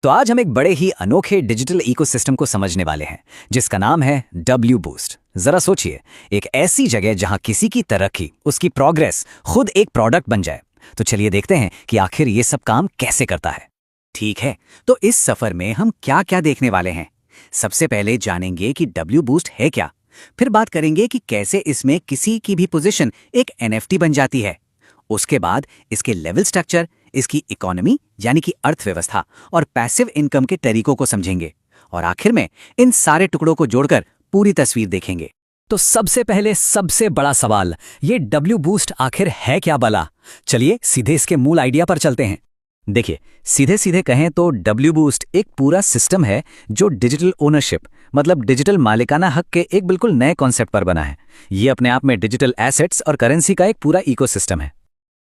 तो आज हम एक बड़े ही अनोखे डिजिटल इकोसिस्टम को समझने वाले हैं जिसका नाम है डब्ल्यू बूस्ट। जरा सोचिए, एक ऐसी जगह जहां किसी की तरक्की, उसकी प्रोग्रेस खुद एक प्रोडक्ट बन जाए। तो चलिए देखते हैं कि आखिर ये सब काम कैसे करता है। ठीक है, तो इस सफर में हम क्या क्या देखने वाले हैं। सबसे पहले जानेंगे कि डब्ल्यू बूस्ट है क्या, फिर बात करेंगे कि कैसे इसमें किसी की भी पोजीशन एक एनएफटी बन जाती है। उसके बाद इसके लेवल स्ट्रक्चर, इसकी इकोनॉमी यानी कि अर्थव्यवस्था और पैसिव इनकम के तरीकों को समझेंगे और आखिर में इन सारे टुकड़ों को जोड़कर पूरी तस्वीर देखेंगे। तो सबसे पहले सबसे बड़ा सवाल, ये डब्ल्यू बूस्ट आखिर है क्या भला? चलिए सीधे इसके मूल आइडिया पर चलते हैं। देखिए, सीधे सीधे कहें तो डब्ल्यू बूस्ट एक पूरा सिस्टम है जो डिजिटल ओनरशिप मतलब डिजिटल मालिकाना हक के एक बिल्कुल नए कॉन्सेप्ट पर बना है। ये अपने आप में डिजिटल एसेट्स और करेंसी का एक पूरा इकोसिस्टम है।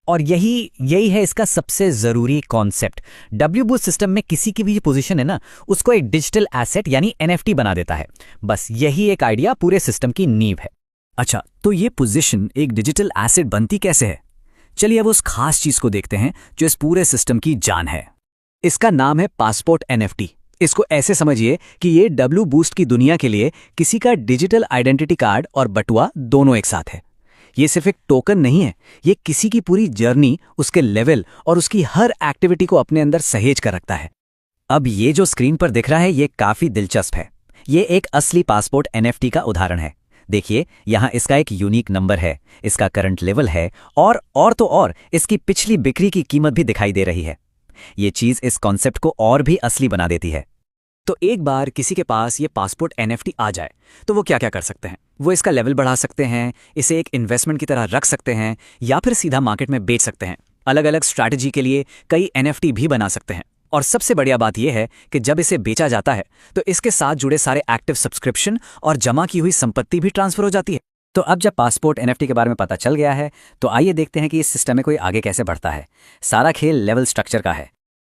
और यही है इसका सबसे जरूरी कॉन्सेप्ट। डब्ल्यू बूस्ट सिस्टम में किसी की भी पोजीशन है ना, उसको एक डिजिटल एसेट यानी एनएफटी बना देता है। बस यही एक आइडिया पूरे सिस्टम की नींव है। अच्छा, तो ये पोजीशन एक डिजिटल एसेट बनती कैसे है? चलिए अब उस खास चीज को देखते हैं जो इस पूरे सिस्टम की जान है। इसका नाम है पासपोर्ट एनएफटी। इसको ऐसे समझिए कि ये डब्ल्यू बूस्ट की दुनिया के लिए किसी का डिजिटल आइडेंटिटी कार्ड और बटुआ दोनों एक साथ है। ये सिर्फ एक टोकन नहीं है, ये किसी की पूरी जर्नी, उसके लेवल और उसकी हर एक्टिविटी को अपने अंदर सहेज कर रखता है। अब ये जो स्क्रीन पर दिख रहा है ये काफी दिलचस्प है। ये एक असली पासपोर्ट एनएफटी का उदाहरण है। देखिए, यहाँ इसका एक यूनिक नंबर है, इसका करंट लेवल है और इसकी पिछली बिक्री की कीमत भी दिखाई दे रही है। ये चीज इस कॉन्सेप्ट को और भी असली बना देती है। तो एक बार किसी के पास ये पासपोर्ट एनएफटी आ जाए तो वो क्या क्या कर सकते हैं? वो इसका लेवल बढ़ा सकते हैं, इसे एक इन्वेस्टमेंट की तरह रख सकते हैं या फिर सीधा मार्केट में बेच सकते हैं। अलग अलग स्ट्रैटेजी के लिए कई एनएफटी भी बना सकते हैं। और सबसे बढ़िया बात यह है कि जब इसे बेचा जाता है तो इसके साथ जुड़े सारे एक्टिव सब्सक्रिप्शन और जमा की हुई संपत्ति भी ट्रांसफर हो जाती है। तो अब जब पासपोर्ट एनएफटी के बारे में पता चल गया है तो आइए देखते हैं कि इस सिस्टम में कोई आगे कैसे बढ़ता है। सारा खेल लेवल स्ट्रक्चर का है।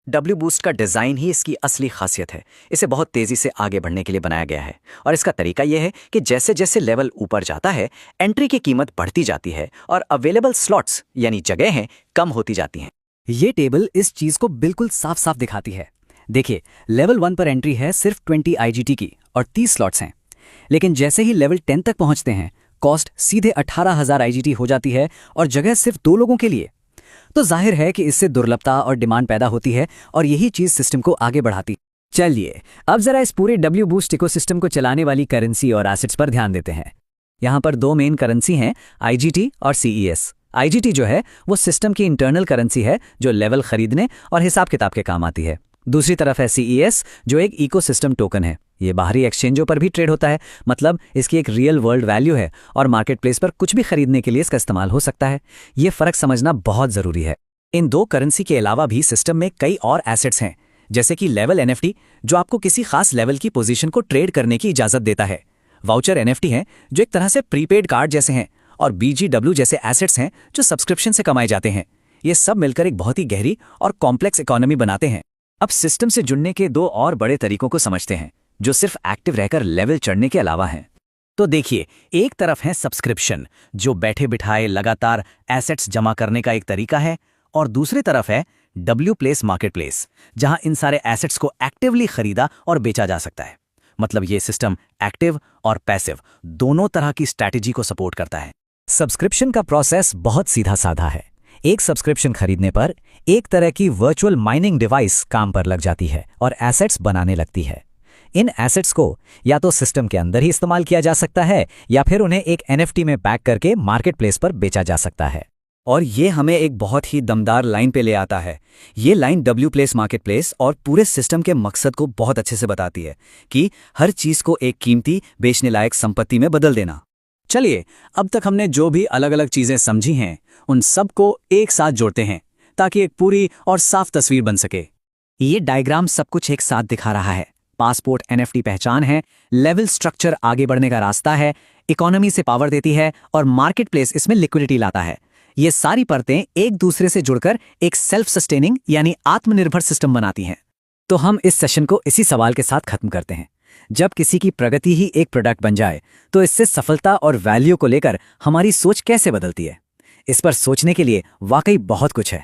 डब्ल्यू बूस्ट का डिजाइन ही इसकी असली खासियत है। इसे बहुत तेजी से आगे बढ़ने के लिए बनाया गया है और इसका तरीका यह है कि जैसे जैसे लेवल ऊपर जाता है एंट्री की कीमत बढ़ती जाती है और अवेलेबल स्लॉट्स यानी जगहें कम होती जाती हैं। ये टेबल इस चीज को बिल्कुल साफ साफ दिखाती है। देखिए, लेवल 1 पर एंट्री है सिर्फ 20 आईजीटी की और 30 स्लॉट्स हैं। लेकिन जैसे ही लेवल 10 तक पहुंचते हैं कॉस्ट सीधे 18,000 आईजीटी हो जाती है और जगह सिर्फ 2 लोगों के लिए। तो जाहिर है कि इससे दुर्लभता और डिमांड पैदा होती है और यही चीज सिस्टम को आगे बढ़ाती। चलिए अब जरा इस पूरे डब्ल्यू बूस्ट इकोसिस्टम को चलाने वाली करेंसी और एसेट्स पर ध्यान देते हैं। यहां पर 2 मेन करेंसी हैं, आईजीटी और सीईएस। आईजीटी जो है वो सिस्टम की इंटरनल करेंसी है जो लेवल खरीदने और हिसाब किताब के काम आती है। दूसरी तरफ है सीईएस जो एक इकोसिस्टम टोकन है। ये बाहरी एक्सचेंजों पर भी ट्रेड होता है, मतलब इसकी एक रियल वर्ल्ड वैल्यू है और मार्केट प्लेस पर कुछ भी खरीदने के लिए इसका इस्तेमाल हो सकता है। ये फर्क समझना बहुत जरूरी है। इन 2 करेंसी के अलावा भी सिस्टम में कई और एसेट्स हैं, जैसे कि लेवल एनएफटी जो आपको किसी खास लेवल की पोजीशन को ट्रेड करने की इजाजत देता है। वाउचर एनएफटी हैं जो एक तरह से प्रीपेड कार्ड जैसे हैं और बीजीडब्ल्यू जैसे एसेट्स हैं जो सब्सक्रिप्शन से कमाए जाते हैं। ये सब मिलकर एक बहुत ही गहरी और कॉम्प्लेक्स इकोनॉमी बनाते हैं। अब सिस्टम से जुड़ने के 2 और बड़े तरीकों को समझते हैं जो सिर्फ एक्टिव रहकर लेवल चढ़ने के अलावा हैं। तो देखिए, एक तरफ है सब्सक्रिप्शन जो बैठे बिठाए लगातार एसेट्स जमा करने का एक तरीका है और दूसरी तरफ है डब्ल्यू प्लेस मार्केट प्लेस जहां इन सारे एसेट्स को एक्टिवली खरीदा और बेचा जा सकता है। मतलब ये सिस्टम एक्टिव और पैसिव दोनों तरह की स्ट्रैटेजी को सपोर्ट करता है। सब्सक्रिप्शन का प्रोसेस बहुत सीधा साधा है। एक सब्सक्रिप्शन खरीदने पर एक तरह की वर्चुअल माइनिंग डिवाइस काम पर लग जाती है और एसेट्स बनाने लगती है। इन एसेट्स को या तो सिस्टम के अंदर ही इस्तेमाल किया जा सकता है या फिर उन्हें एक एनएफटी में पैक करके मार्केट प्लेस पर बेचा जा सकता है। और ये हमें एक बहुत ही दमदार लाइन पे ले आता है। ये line W place market place और पूरे सिस्टम के मकसद को बहुत अच्छे से बताती है कि हर चीज को एक कीमती बेचने लायक संपत्ति में बदल देना। चलिए अब तक हमने जो भी अलग अलग चीजें समझी हैं उन सब को एक साथ जोड़ते हैं ताकि एक पूरी और साफ तस्वीर बन सके। ये डायग्राम सब कुछ एक साथ दिखा रहा है। पासपोर्ट एनएफटी पहचान है, लेवल स्ट्रक्चर आगे बढ़ने का रास्ता है, इकोनॉमी से पावर देती है और मार्केट प्लेस इसमें लिक्विडिटी लाता है। ये सारी परतें एक दूसरे से जुड़कर एक सेल्फ सस्टेनिंग यानी आत्मनिर्भर सिस्टम बनाती हैं। तो हम इस सेशन को इसी सवाल के साथ खत्म करते हैं। जब किसी की प्रगति ही एक प्रोडक्ट बन जाए तो इससे सफलता और वैल्यू को लेकर हमारी सोच कैसे बदलती है? इस पर सोचने के लिए वाकई बहुत कुछ है।